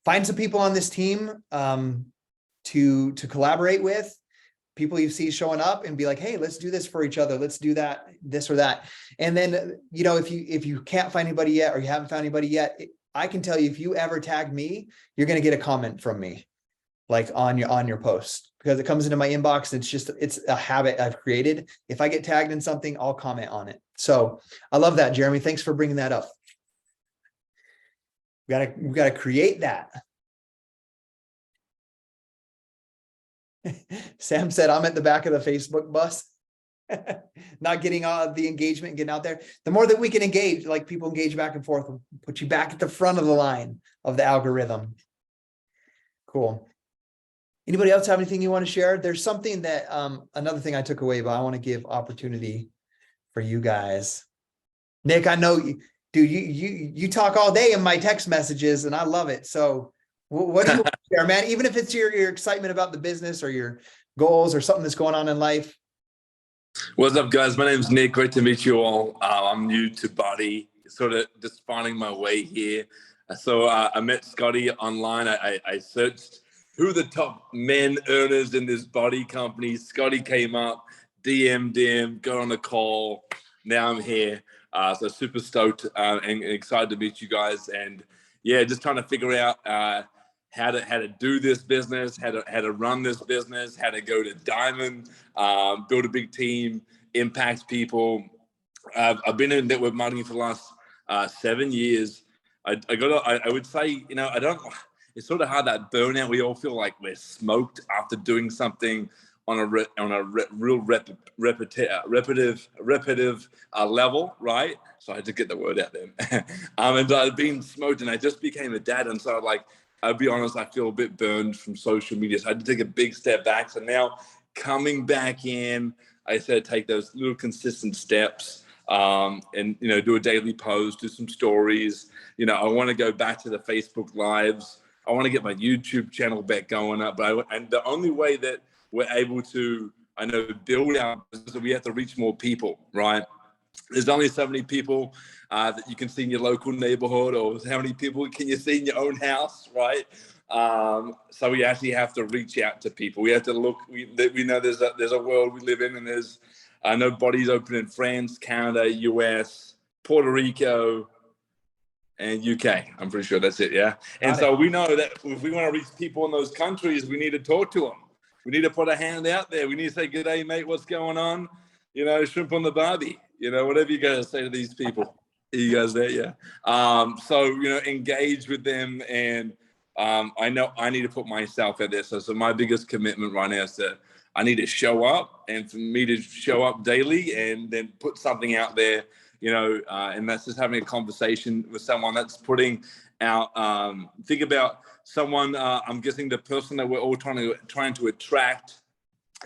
find some people on this team to collaborate with. People you see showing up and be like, hey, let's do this for each other. Let's do that, this or that. And then, you know, if you can't find anybody yet, or you haven't found anybody yet, I can tell you, if you ever tag me, you're going to get a comment from me, like on your post, because it comes into my inbox. It's a habit I've created. If I get tagged in something, I'll comment on it. So I love that, Jeremy. Thanks for bringing that up. We gotta create that. Sam said, I'm at the back of the Facebook bus, not getting the engagement and getting out there. The more that we can engage, like people engage back and forth, we'll put you back at the front of the line of the algorithm. Cool. Anybody else have anything you want to share? There's something that, another thing I took away, but I want to give opportunity for you guys. Nick, I know you, dude, you talk all day in my text messages and I love it. So what do you want to share, man? Even if it's your excitement about the business or your goals or something that's going on in life.
What's up, guys? My name's Nick. Great to meet you all. I'm new to BODi, sort of just finding my way here. So I met Scotty online. I searched who the top men earners in this BODi company. Scotty came up, DM'd him, got on a call. Now I'm here. So super stoked and excited to meet you guys. And yeah, just trying to figure out how to do this business, how to run this business, how to go to Diamond, build a big team, impact people. I've been in network marketing for the last 7 years. I would say, you know, it's sort of hard, that burnout. We all feel like we're smoked after doing something on a real repetitive level, right? So I had to get the word out there. And I've been smoked, and I just became a dad, and so like, I'll be honest, I feel a bit burned from social media. So I had to take a big step back. So now coming back in, I said take those little consistent steps, and you know, do a daily post, do some stories. You know, I want to go back to the Facebook Lives. I want to get my YouTube channel back going up. And the only way that we're able to I know build our business, we have to reach more people, right? There's only so many people that you can see in your local neighborhood, or how many people can you see in your own house, right? So we actually have to reach out to people. We have to look. We know there's a world we live in, and there's I know BODi's open in France, Canada, US, Puerto Rico, and UK. I'm pretty sure that's it. Yeah. And so we know that if we want to reach people in those countries, we need to talk to them. We need to put a hand out there. We need to say, "Good day, mate. What's going on? You know, shrimp on the barbie. You know, whatever you guys say to these people." Are you guys there? Yeah. So, you know, engage with them. And I know I need to put myself out there. So my biggest commitment right now is that I need to show up, and for me to show up daily and then put something out there, you know, and that's just having a conversation with someone that's putting out, think about someone, I'm guessing the person that we're all trying to attract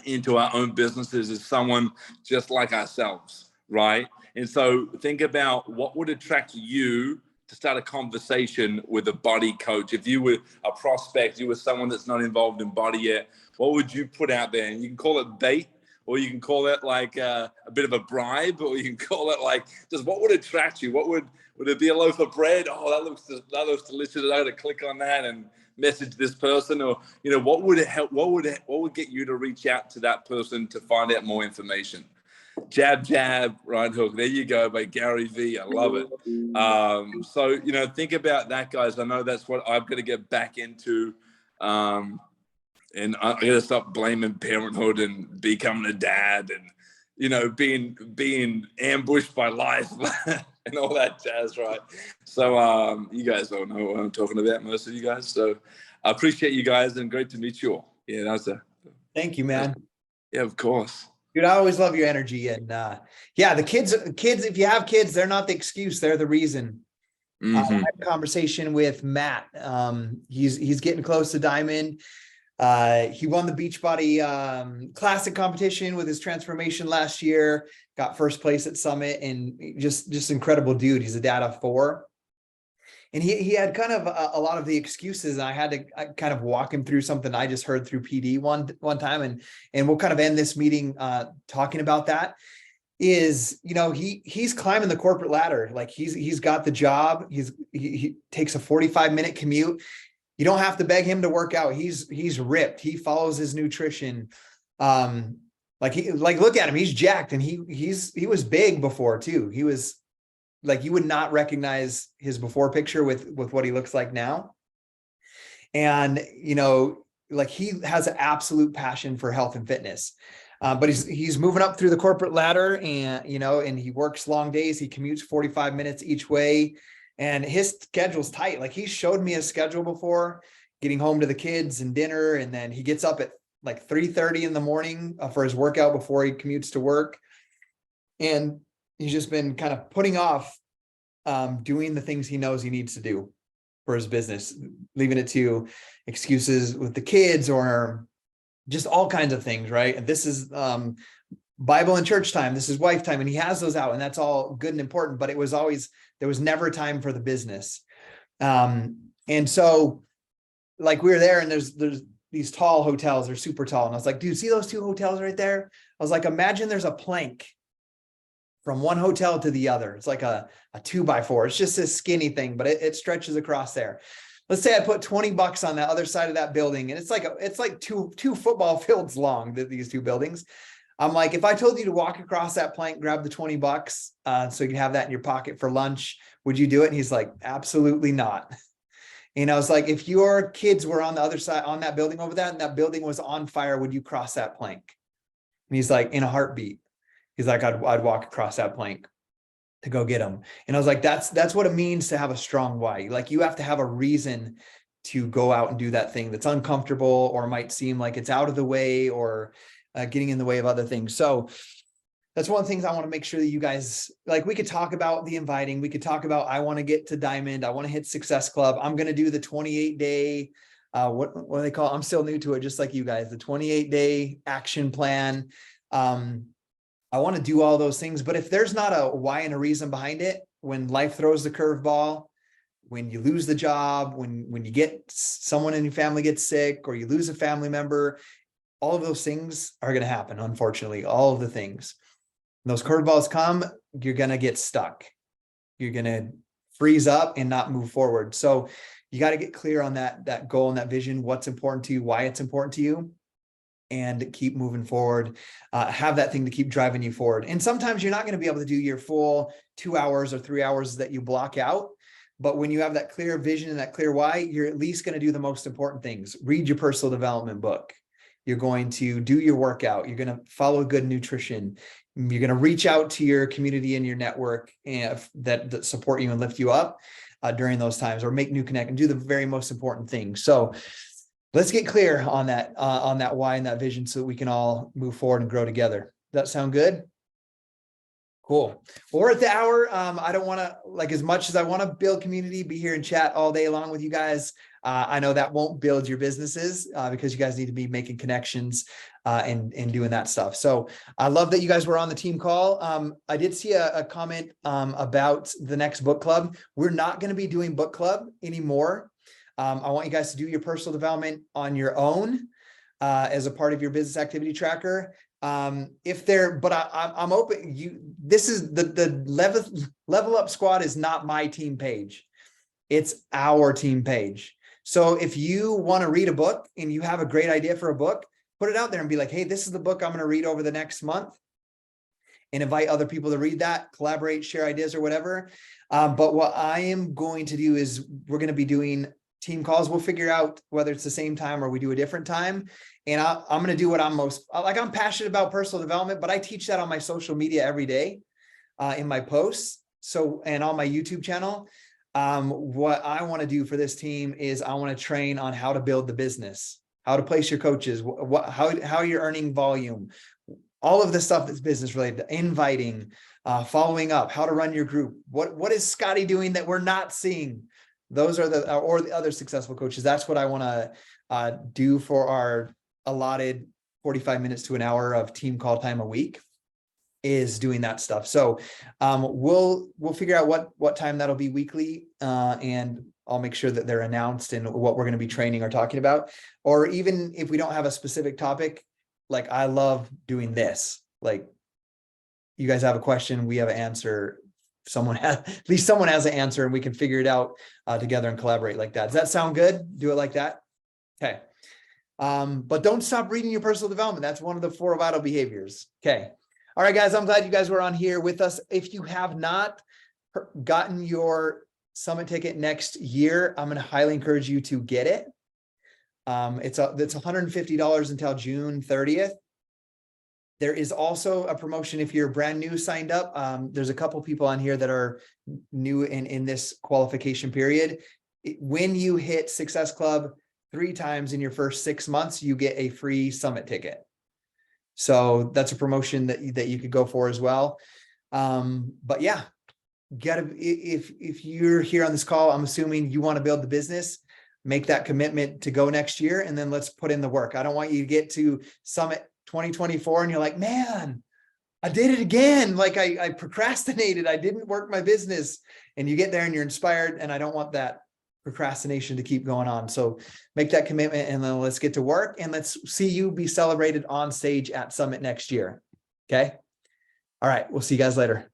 into our own businesses is someone just like ourselves, right? And so think about what would attract you to start a conversation with a BODi coach. If you were a prospect, you were someone that's not involved in BODi yet, what would you put out there? And you can call it bait, or you can call it like a bit of a bribe, or you can call it like just what would attract you? What would it be, a loaf of bread? Oh, that looks delicious. I got to click on that and message this person, or you know, what would it help? What would get you to reach out to that person to find out more information? Jab, jab, right hook. There you go, by Gary V. I love it. So, you know, think about that, guys. I know that's what I've got to get back into. And I got to stop blaming parenthood and becoming a dad and, you know, being ambushed by life and all that jazz, right? So you guys don't know what I'm talking about, most of you guys. So I appreciate you guys, and great to meet you all. Yeah, that's
Thank you, man.
Yeah, of course.
Dude, I always love your energy. And yeah, the kids, if you have kids, they're not the excuse. They're the reason. I had a conversation with Matt. He's getting close to Diamond. He won the Beachbody Classic competition with his transformation last year, got first place at Summit, and just incredible dude. He's a dad of 4. And he had kind of a lot of the excuses. I had to kind of walk him through something I just heard through PD one time. And we'll kind of end this meeting talking about that. Is, you know, he's climbing the corporate ladder. Like he's got the job. He takes a 45-minute commute. You don't have to beg him to work out. He's ripped. He follows his nutrition. Like look at him. He's jacked, and he was big before too. He was like, you would not recognize his before picture with what he looks like now. And, you know, like he has an absolute passion for health and fitness. But he's moving up through the corporate ladder, and, you know, and he works long days. He commutes 45 minutes each way, and his schedule's tight. Like he showed me his schedule before, getting home to the kids and dinner. And then he gets up at like 3:30 in the morning for his workout before he commutes to work. And he's just been kind of putting off doing the things he knows he needs to do for his business, leaving it to excuses with the kids or just all kinds of things, right? And this is Bible and church time. This is wife time. And he has those out, and that's all good and important, but there was never time for the business. And so like we were there, and there's these tall hotels, they're super tall. And I was like, dude, see those 2 hotels right there? I was like, imagine there's a plank from one hotel to the other. It's like a 2x4. It's just a skinny thing, but it stretches across there. Let's say I put $20 on the other side of that building, and it's like two football fields long, these 2 buildings. I'm like, if I told you to walk across that plank, grab the $20, so you can have that in your pocket for lunch, would you do it? And he's like, absolutely not. And I was like, if your kids were on the other side, on that building over there, and that building was on fire, would you cross that plank? And he's like, in a heartbeat. He's like, I'd walk across that plank to go get them. And I was like, that's what it means to have a strong why. Like you have to have a reason to go out and do that thing that's uncomfortable, or might seem like it's out of the way, or getting in the way of other things. So that's one of the things I want to make sure that you guys, like, we could talk about the inviting. We could talk about, I want to get to Diamond. I want to hit Success Club. I'm going to do the 28-day, what do they call it? I'm still new to it, just like you guys, the 28-day action plan. I want to do all those things, but if there's not a why and a reason behind it, when life throws the curveball, when you lose the job, when you get someone in your family gets sick, or you lose a family member, all of those things are going to happen. Unfortunately, all of the things, those curveballs come, you're going to get stuck. You're going to freeze up and not move forward. So you got to get clear on that goal and that vision, what's important to you, why it's important to you, and keep moving forward. Have that thing to keep driving you forward. And sometimes you're not going to be able to do your full 2 hours or 3 hours that you block out. But when you have that clear vision and that clear why, you're at least going to do the most important things. Read your personal development book. You're going to do your workout. You're going to follow good nutrition. You're going to reach out to your community and your network that support you and lift you up during those times, or make new connect and do the very most important things. So let's get clear on that why and that vision so that we can all move forward and grow together. Does that sound good? Cool. Well, we're at the hour. I don't want to, like, as much as I want to build community, be here and chat all day long with you guys. I know that won't build your businesses because you guys need to be making connections and doing that stuff. So I love that you guys were on the team call. I did see a comment about the next book club. We're not going to be doing book club anymore. I want you guys to do your personal development on your own as a part of your business activity tracker. I'm open. This is the level up squad is not my team page. It's our team page. So if you want to read a book and you have a great idea for a book, put it out there and be like, hey, this is the book I'm going to read over the next month, and invite other people to read that, collaborate, share ideas or whatever. But what I am going to do is we're going to be doing team calls. We'll figure out whether it's the same time or we do a different time. And I'm going to do what I'm I'm passionate about personal development, but I teach that on my social media every day in my posts. So, and on my YouTube channel. What I want to do for this team is I want to train on how to build the business, how to place your coaches, how you're earning volume, all of the stuff that's business related, inviting, following up, how to run your group. What is Scotty doing that we're not seeing? Those are the other successful coaches. That's what I want to do for our allotted 45 minutes to an hour of team call time a week, is doing that stuff. So we'll figure out what time that'll be weekly, and I'll make sure that they're announced and what we're going to be training or talking about. Or even if we don't have a specific topic, like I love doing this. Like, you guys have a question, we have an answer. At least someone has an answer, and we can figure it out together and collaborate like that. Does that sound good? Do it like that. Okay. But don't stop reading your personal development. That's one of the 4 vital behaviors. Okay. All right, guys, I'm glad you guys were on here with us. If you have not gotten your summit ticket next year, I'm going to highly encourage you to get it. It's $150 until June 30th. There is also a promotion if you're brand new signed up. There's a couple people on here that are new in this qualification period. When you hit Success Club 3 times in your first 6 months, you get a free summit ticket. So that's a promotion that you could go for as well. But yeah, if you're here on this call, I'm assuming you want to build the business, make that commitment to go next year, and then let's put in the work. I don't want you to get to Summit 2024 and you're like, man, I did it again. Like I procrastinated. I didn't work my business. And you get there and you're inspired. And I don't want that procrastination to keep going on. So make that commitment, and then let's get to work, and let's see you be celebrated on stage at Summit next year. Okay. All right. We'll see you guys later.